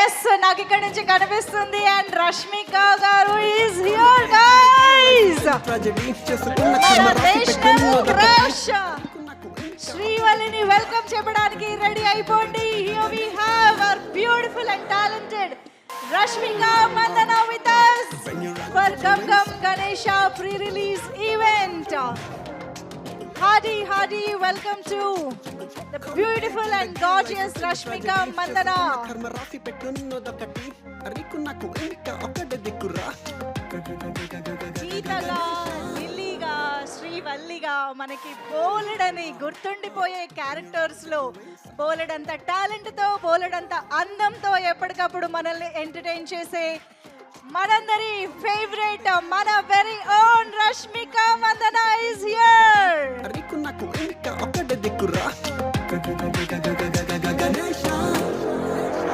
Yes నాకు ఇక్కడ నుంచి కనిపిస్తుంది అండ్ రష్మిక గారు ఈజ్ హియర్ గైస్. శ్రీవల్లిని వెల్కమ్ చెప్పడానికి రెడీ అయిపోండి. Here we have our beautiful and talented Rashmika Mandana with us for Gum Gum Ganesha pre-release event. Hearty welcome to the beautiful and gorgeous Rashmika Mandana. చీతగా లిల్లీగా శ్రీవల్లిగా మనకి బోలెడని గుర్తుండిపోయే characters లో బోలెడంత talent తో బోలెడంత అందంతో ఎప్పటికప్పుడు మనల్ని ఎంటర్టైన్ చేసే మనందరి ఫేవరెట్ మన very own Rashmika Mandanna is here.